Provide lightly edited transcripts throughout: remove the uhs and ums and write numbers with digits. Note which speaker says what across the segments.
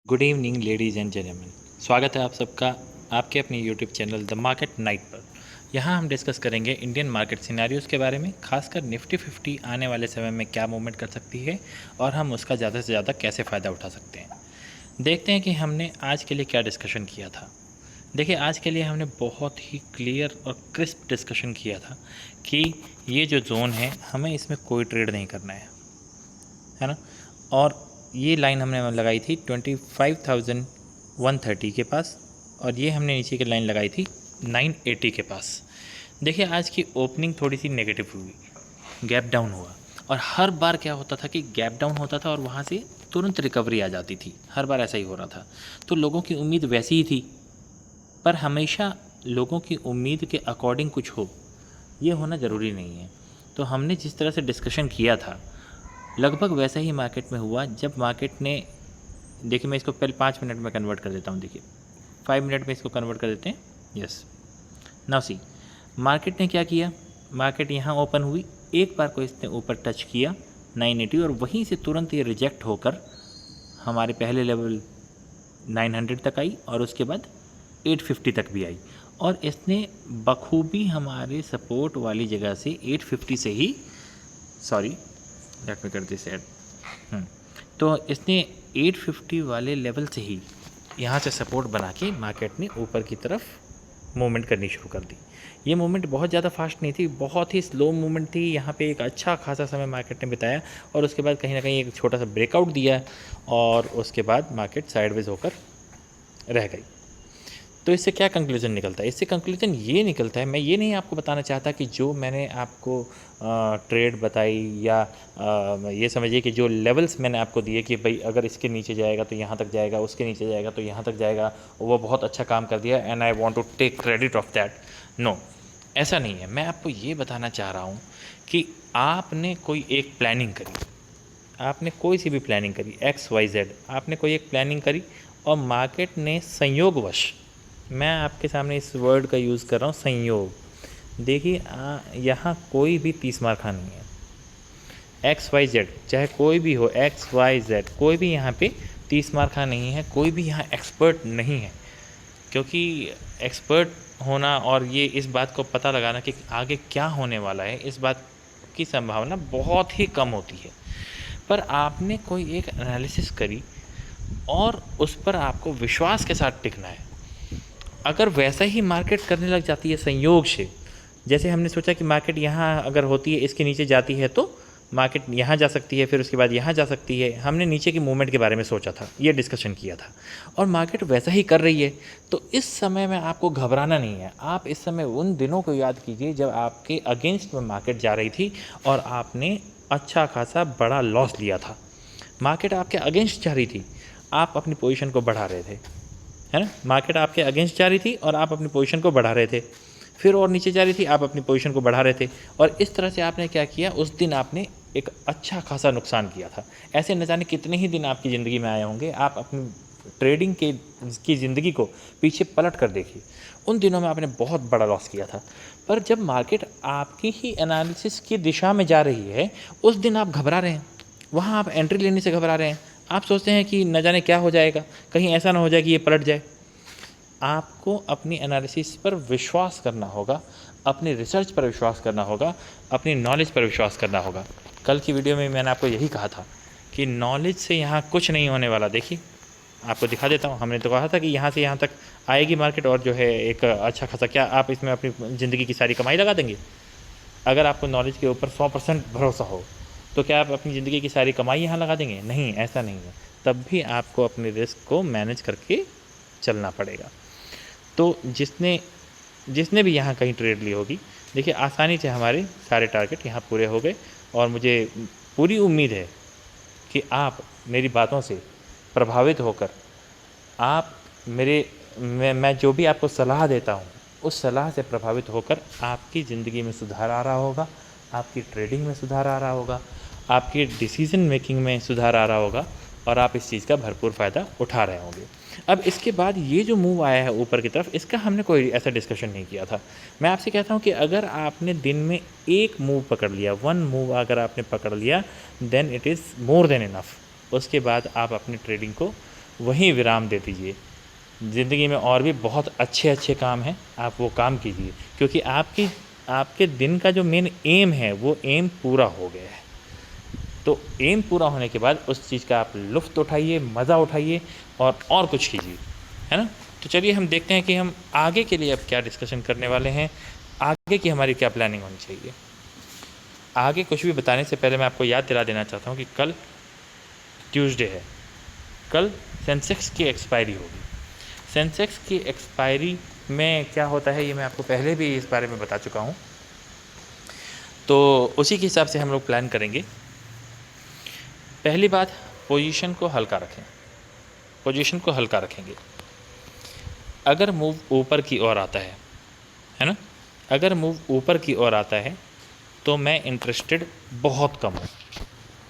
Speaker 1: Good evening ladies and gentleman. स्वागत है आप सबका आपके अपने YouTube channel the market night पर। यहाँ हम डिस्कस करेंगे इंडियन मार्केट सिनेरियोज़ के बारे में, खासकर निफ्टी 50 आने वाले समय में क्या मूवमेंट कर सकती है और हम उसका ज़्यादा से ज़्यादा कैसे फ़ायदा उठा सकते हैं। देखते हैं कि हमने आज के लिए क्या डिस्कशन किया था। देखिए, आज के लिए हमने बहुत ही क्लियर और क्रिस्प डिस्कशन किया था कि ये जो जोन है हमें इसमें कोई ट्रेड नहीं करना है ना। और ये लाइन हमने लगाई थी 25,130 के पास, और ये हमने नीचे की लाइन लगाई थी 980 के पास। देखिए, आज की ओपनिंग थोड़ी सी नेगेटिव हुई, गैप डाउन हुआ, और हर बार क्या होता था कि गैप डाउन होता था और वहाँ से तुरंत रिकवरी आ जाती थी। हर बार ऐसा ही हो रहा था, तो लोगों की उम्मीद वैसी ही थी। पर हमेशा लोगों की उम्मीद के अकॉर्डिंग कुछ हो, ये होना ज़रूरी नहीं है। तो हमने जिस तरह से डिस्कशन किया था लगभग वैसा ही मार्केट में हुआ। जब मार्केट ने, देखिए मैं इसको पहले 5 मिनट में कन्वर्ट कर देता हूँ। देखिए 5 मिनट में इसको कन्वर्ट कर देते हैं। यस, नाउ सी, मार्केट ने क्या किया, मार्केट यहाँ ओपन हुई, एक बार को इसने ऊपर टच किया 980, और वहीं से तुरंत ये रिजेक्ट होकर हमारे पहले लेवल 900 तक आई, और उसके बाद 850 तक भी आई, और इसने बखूबी हमारे सपोर्ट वाली जगह से 850 से ही, सॉरी लेट मी कर दिस एड, तो इसने 850 वाले लेवल से ही यहाँ से सपोर्ट बना के मार्केट ने ऊपर की तरफ मूवमेंट करनी शुरू कर दी। ये मूवमेंट बहुत ज़्यादा फास्ट नहीं थी, बहुत ही स्लो मूवमेंट थी। यहाँ पे एक अच्छा खासा समय मार्केट ने बिताया, और उसके बाद कहीं ना कहीं एक छोटा सा ब्रेकआउट दिया, और उसके बाद मार्केट साइडवेज होकर रह गई। तो इससे क्या कंक्लूजन निकलता है? इससे कंक्लूजन ये निकलता है, मैं ये नहीं आपको बताना चाहता कि जो मैंने आपको ट्रेड बताई, या ये समझिए कि जो लेवल्स मैंने आपको दिए कि भाई अगर इसके नीचे जाएगा तो यहाँ तक जाएगा, उसके नीचे जाएगा तो यहाँ तक जाएगा, वो बहुत अच्छा काम कर दिया and I want to take credit of that. No, ऐसा नहीं है। मैं आपको ये बताना चाह रहा हूँ कि आपने कोई एक प्लानिंग करी, आपने कोई सी भी प्लानिंग करी, XYZ, आपने कोई एक प्लानिंग करी, और मार्केट ने संयोगवश, मैं आपके सामने इस वर्ड का यूज़ कर रहा हूँ, संयोग। देखिए यहाँ कोई भी 30 मार खा नहीं है। XYZ चाहे कोई भी हो, XYZ कोई भी यहाँ पे 30 मार खा नहीं है, कोई भी यहाँ एक्सपर्ट नहीं है। क्योंकि एक्सपर्ट होना और ये इस बात को पता लगाना कि आगे क्या होने वाला है, इस बात की संभावना बहुत ही कम होती है। पर आपने कोई एक एनालिसिस करी और उस पर आपको विश्वास के साथ टिकना है। अगर वैसा ही मार्केट करने लग जाती है संयोग से, जैसे हमने सोचा कि मार्केट यहाँ अगर होती है, इसके नीचे जाती है तो मार्केट यहाँ जा सकती है, फिर उसके बाद यहाँ जा सकती है, हमने नीचे की मूवमेंट के बारे में सोचा था, ये डिस्कशन किया था, और मार्केट वैसा ही कर रही है। तो इस समय में आपको घबराना नहीं है। आप इस समय उन दिनों को याद कीजिए जब आपके अगेंस्ट में मार्केट जा रही थी और आपने अच्छा खासा बड़ा लॉस लिया था। मार्केट आपके अगेंस्ट जा रही थी, आप अपनी पोजीशन को बढ़ा रहे थे, है ना। मार्केट आपके अगेंस्ट जा रही थी और आप अपनी पोजीशन को बढ़ा रहे थे, फिर और नीचे जा रही थी, आप अपनी पोजीशन को बढ़ा रहे थे, और इस तरह से आपने क्या किया, उस दिन आपने एक अच्छा खासा नुकसान किया था। ऐसे न जाने कितने ही दिन आपकी ज़िंदगी में आए होंगे। आप अपनी ट्रेडिंग की ज़िंदगी को पीछे पलट कर देखिए, उन दिनों में आपने बहुत बड़ा लॉस किया था। पर जब मार्केट आपकी ही एनालिसिस की दिशा में जा रही है, उस दिन आप घबरा रहे हैं, वहाँ आप एंट्री लेने से घबरा रहे हैं। आप सोचते हैं कि न जाने क्या हो जाएगा, कहीं ऐसा ना हो जाए कि ये पलट जाए। आपको अपनी एनालिसिस पर विश्वास करना होगा, अपने रिसर्च पर विश्वास करना होगा, अपनी नॉलेज पर विश्वास करना होगा। कल की वीडियो में मैंने आपको यही कहा था कि नॉलेज से यहाँ कुछ नहीं होने वाला। देखिए आपको दिखा देता हूँ, हमने तो कहा था कि यहाँ से यहाँ तक आएगी मार्केट, और जो है एक अच्छा खासा, क्या आप इसमें अपनी ज़िंदगी की सारी कमाई लगा देंगे? अगर आपको नॉलेज के ऊपर 100% भरोसा हो तो क्या आप अपनी ज़िंदगी की सारी कमाई यहाँ लगा देंगे? नहीं, ऐसा नहीं है। तब भी आपको अपने रिस्क को मैनेज करके चलना पड़ेगा। तो जिसने भी यहाँ कहीं ट्रेड ली होगी, देखिए आसानी से हमारे सारे टारगेट यहाँ पूरे हो गए, और मुझे पूरी उम्मीद है कि आप मेरी बातों से प्रभावित होकर, आप मैं जो भी आपको सलाह देता हूँ उस सलाह से प्रभावित होकर आपकी ज़िंदगी में सुधार आ रहा होगा, आपकी ट्रेडिंग में सुधार आ रहा होगा, आपकी डिसीज़न मेकिंग में सुधार आ रहा होगा, और आप इस चीज़ का भरपूर फ़ायदा उठा रहे होंगे। अब इसके बाद ये जो मूव आया है ऊपर की तरफ, इसका हमने कोई ऐसा डिस्कशन नहीं किया था। मैं आपसे कहता हूँ कि अगर आपने दिन में एक मूव पकड़ लिया, वन मूव अगर आपने पकड़ लिया, then it is more than enough. उसके बाद आप अपनी ट्रेडिंग को वहीं विराम दे दीजिए। ज़िंदगी में और भी बहुत अच्छे अच्छे काम हैं, आप वो काम कीजिए, क्योंकि आपके दिन का जो मेन एम है वो एम पूरा हो गया है। तो एम पूरा होने के बाद उस चीज़ का आप लुत्फ़ उठाइए, मज़ा उठाइए और कुछ कीजिए, है ना? तो चलिए हम देखते हैं कि हम आगे के लिए अब क्या डिस्कशन करने वाले हैं, आगे की हमारी क्या प्लानिंग होनी चाहिए। आगे कुछ भी बताने से पहले मैं आपको याद दिला देना चाहता हूँ कि कल ट्यूसडे है, कल सेंसेक्स की एक्सपायरी होगी। सेंसेक्स की एक्सपायरी में क्या होता है ये मैं आपको पहले भी इस बारे में बता चुका हूँ, तो उसी के हिसाब से हम लोग प्लान करेंगे। पहली बात, पोजीशन को हल्का रखें, पोजीशन को हल्का रखेंगे। अगर मूव ऊपर की ओर आता है ना, अगर मूव ऊपर की ओर आता है तो मैं इंटरेस्टेड बहुत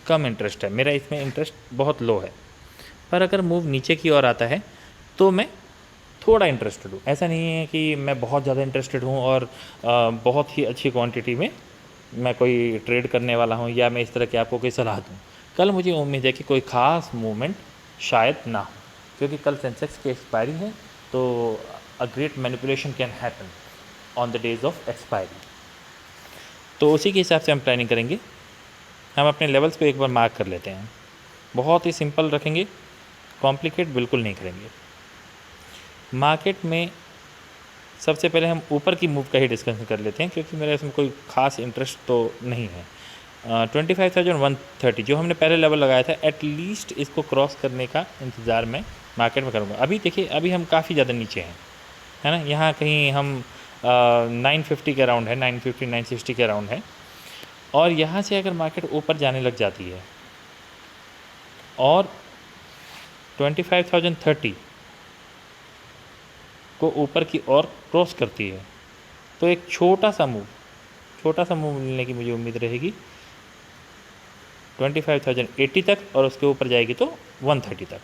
Speaker 1: कम इंटरेस्ट है मेरा, इसमें इंटरेस्ट बहुत लो है। पर अगर मूव नीचे की ओर आता है तो मैं थोड़ा इंटरेस्टेड हूँ। ऐसा नहीं है कि मैं बहुत ज़्यादा इंटरेस्टेड हूँ और बहुत ही अच्छी क्वांटिटी में मैं कोई ट्रेड करने वाला हूँ या मैं इस तरह की आपको कोई सलाह दूँ। कल मुझे उम्मीद है कि कोई ख़ास मूवमेंट शायद ना हो, क्योंकि कल सेंसेक्स की एक्सपायरी है, तो a great manipulation can happen on the days of expiry. तो उसी के हिसाब से हम प्लानिंग करेंगे। हम अपने लेवल्स को एक बार मार्क कर लेते हैं, बहुत ही सिंपल रखेंगे, कॉम्प्लिकेट बिल्कुल नहीं करेंगे। मार्केट में सबसे पहले हम ऊपर की मूव का ही डिस्कशन कर लेते हैं, क्योंकि मेरा इसमें कोई ख़ास इंटरेस्ट तो नहीं है। 25,130 जो हमने पहले लेवल लगाया था, एटलीस्ट इसको क्रॉस करने का इंतज़ार मैं मार्केट में करूँगा। अभी देखिए, अभी हम काफ़ी ज़्यादा नीचे हैं, है ना। यहाँ कहीं हम 950 के अराउंड है, 950 960 के अराउंड है। और यहाँ से अगर मार्केट ऊपर जाने लग जाती है और 25,030 को ऊपर की ओर क्रॉस करती है, तो एक छोटा सा मूव मिलने की मुझे उम्मीद रहेगी 25,080 तक, और उसके ऊपर जाएगी तो 130 तक।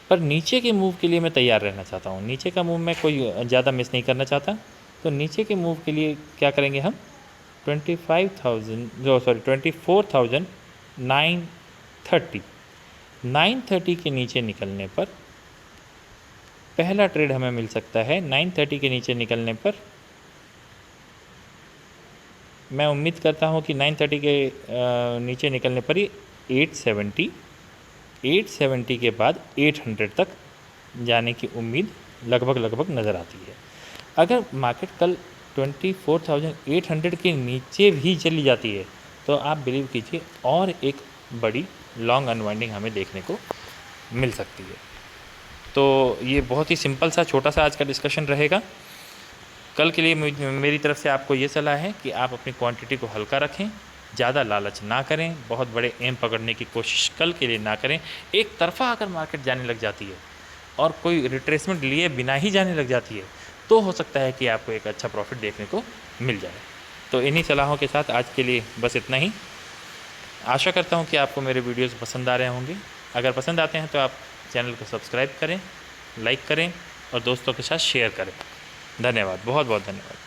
Speaker 1: पर नीचे के मूव के लिए मैं तैयार रहना चाहता हूँ, नीचे का मूव मैं कोई ज़्यादा मिस नहीं करना चाहता। तो नीचे के मूव के लिए क्या करेंगे हम, 24,930 के नीचे निकलने पर पहला ट्रेड हमें मिल सकता है। 930 के नीचे निकलने पर मैं उम्मीद करता हूँ कि 930 के नीचे निकलने पर ही 870 के बाद 800 तक जाने की उम्मीद लगभग नज़र आती है। अगर मार्केट कल 24,800 के नीचे भी चली जाती है तो आप बिलीव कीजिए और एक बड़ी लॉन्ग अनवाइंडिंग हमें देखने को मिल सकती है। तो ये बहुत ही सिंपल सा छोटा सा आज का डिस्कशन रहेगा। कल के लिए मेरी तरफ से आपको ये सलाह है कि आप अपनी क्वांटिटी को हल्का रखें, ज़्यादा लालच ना करें, बहुत बड़े एम पकड़ने की कोशिश कल के लिए ना करें। एक तरफा अगर मार्केट जाने लग जाती है और कोई रिट्रेसमेंट लिए बिना ही जाने लग जाती है तो हो सकता है कि आपको एक अच्छा प्रॉफिट देखने को मिल जाए। तो इन्हीं सलाहों के साथ आज के लिए बस इतना ही। आशा करता हूँ कि आपको मेरे वीडियोज़ पसंद आ रहे होंगे। अगर पसंद आते हैं तो आप चैनल को सब्सक्राइब करें, लाइक करें और दोस्तों के साथ शेयर करें। धन्यवाद, बहुत बहुत धन्यवाद।